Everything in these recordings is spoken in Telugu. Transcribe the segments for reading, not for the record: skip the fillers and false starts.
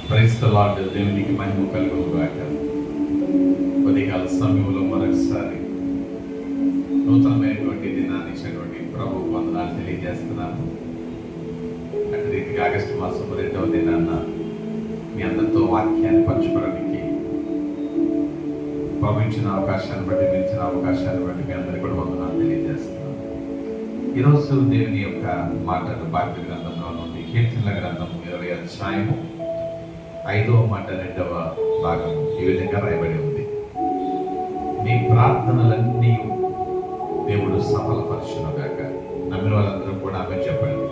Praise the lord. దేవునికి మహిమ కలుగును గాక. ఉదయకాల సమయంలో మరొకసారి నూతనమైనటువంటి దినాన్ని ఇచ్చినటువంటి ప్రభు వందనాలు తెలియజేస్తున్నాను. అటు రీతిగా ఆగస్టు మాసం 2వ దినాన్న మీ అందరితో వాక్యాన్ని పంచుకోవడానికి ప్రభు ఇచ్చిన అవకాశాన్ని బట్టి, ఇచ్చిన అవకాశాన్ని బట్టి మీ అందరికీ కూడా వందనాలు తెలియజేస్తున్నాను. ఈరోజు దేవుని యొక్క మాటలు బైబిల్ గ్రంథంలో నుండి కీర్తనల గ్రంథము 20వ అధ్యాయము 5వ మాట 2వ భాగము ఈ విధంగా రాయబడి ఉంది. నీ ప్రార్థనలన్నీ దేవుడు సఫలపరచునుగాక. నమ్మిన వాళ్ళందరూ కూడా ఆమె చెప్పండి.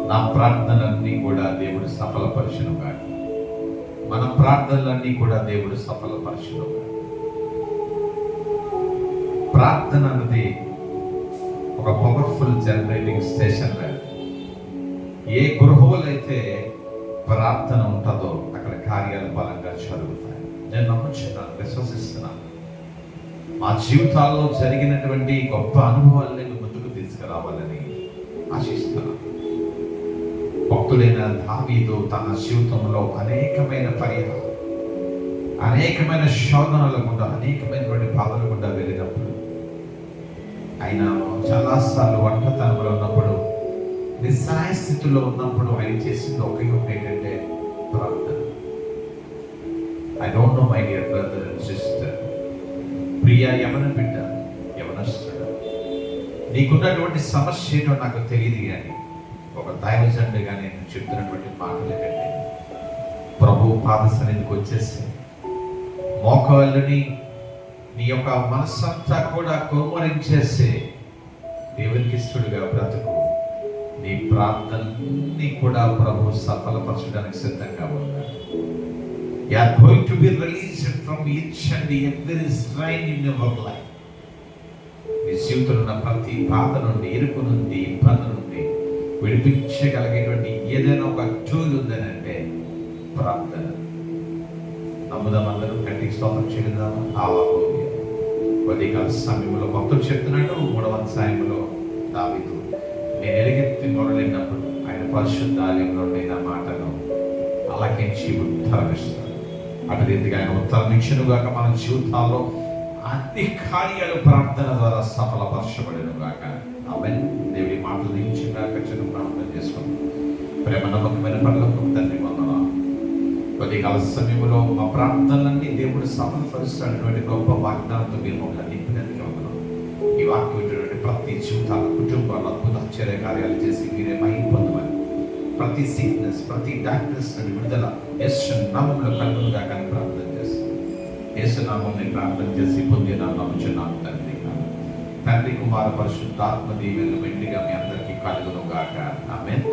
నా ప్రార్థనలన్నీ కూడా దేవుడు సఫలపరచునుగాక. మన ప్రార్థనలన్నీ కూడా దేవుడు సఫలపరచునుగాక. ప్రార్థన అన్నది ఒక పవర్ఫుల్ జనరేటింగ్ స్టేషన్ లాంటి. ఏ గృహంలో అయితే ప్రార్థన ఉంటుందో అక్కడ కార్యాలు బలంగా జరుగుతాయి. నేను నమ్ముచున్నాను, విశ్వసిస్తున్నాను. మా జీవితాల్లో జరిగినటువంటి గొప్ప అనుభవాలని ముందుకు తీసుకురావాలని ఆశిస్తున్నాను. భక్తుడైన దావీదు తన జీవితంలో అనేకమైన పరిహారం, అనేకమైన శోధనల గుండా, అనేకమైనటువంటి బాధల గుండా వెళ్ళినప్పుడు, ఆయన చాలాసార్లు ఒంటరితనంలో ఉన్నప్పుడు, నిస్సహాయ స్థితిలో ఉన్నప్పుడు ఆయన చేసింది ఒకటి ఏంటంటే ప్రార్థన. I don't know my dear brother and sister, Priya యవన బిడ్డ, యవనస్తుడు, నీకున్నటువంటి సమస్య ఏంటో నాకు తెలియదు, కానీ ఒక దైవజనుడిగా నేను చెప్తున్నటువంటి మాటలు ఏంటంటే, ప్రభు పాద సన్నిధికి వచ్చేసి మోకాళ్ళని నీ యొక్క మనస్సంతా కూడా కుమ్మరించేసి దేవునికి ఇష్టడుగా బ్రతుకు. నీ ప్రార్థనని కూడా ప్రభు సఫలపరచడానికి సిద్ధంగా ఉన్నాడు. You are going to be released from each and every strain in your life. నీ జీవితంలో ఉన్న ప్రతి బాధ నుండి, ఇరుకు నుండి, ఇబ్బంది నుండి విడిపించగలిగేటువంటి ఏదైనా ఒక టూల్ ఉందని అంటే ప్రార్థన. నమ్ముదాం, అందరూ గట్టికి స్తోత్రం చేద్దాము. ఉదయకాల సమయంలో భక్తులు చెప్తున్నాడు 3వ అధ్యాయంలో దావీదు, నేను ఎలుగెత్తి మొరలినప్పుడు ఆయన పరిశుద్ధ ఆలయంలో నేను ఆ మాటను ఆలకించి ఉత్తరమిస్తాను. అటు రీతిగా ఆయన ఉత్తరం ఇచ్చునుగాక. మన జీవితాల్లో అన్ని కార్యాలు ప్రార్థన ద్వారా సఫలపరచబడిన గాక. ఆమేన్. దేవుడి మాటలు దించినాక చిన్న ప్రార్థన చేసుకుందాం. ప్రేమ నమ్మకమైన పరలోకపు తండ్రి, వందనాలు. ఉదయకాల సమయంలో మా ప్రార్థనలన్నీ దేవుడు సఫలపరుస్తున్నటువంటి గొప్ప వాగ్దానంతో మీరు మమ్మల్ని నింపినందుకు వందనాలు. ఈ వాక్యం ప్రతి జీవితాల, కుటుంబాల అద్భుత ఆశ్చర్య కార్యాలు చేసి మీరే మహిమ పొందమని, ప్రతి సిక్నెస్, ప్రతి డాక్టర్స్ నుండి విడుదల యేసు నామములో కలుగునుగా కానీ ప్రార్థన చేస్తాను. యేసు నామముని ప్రార్థన చేసి పొంది నమ్ముచున్నాను తండ్రి. తండ్రి, కుమార, పరిశుద్ధాత్మ దీవెనలు మెండుగా మీ అందరికీ కలుగునుగాక. ఆమేన్.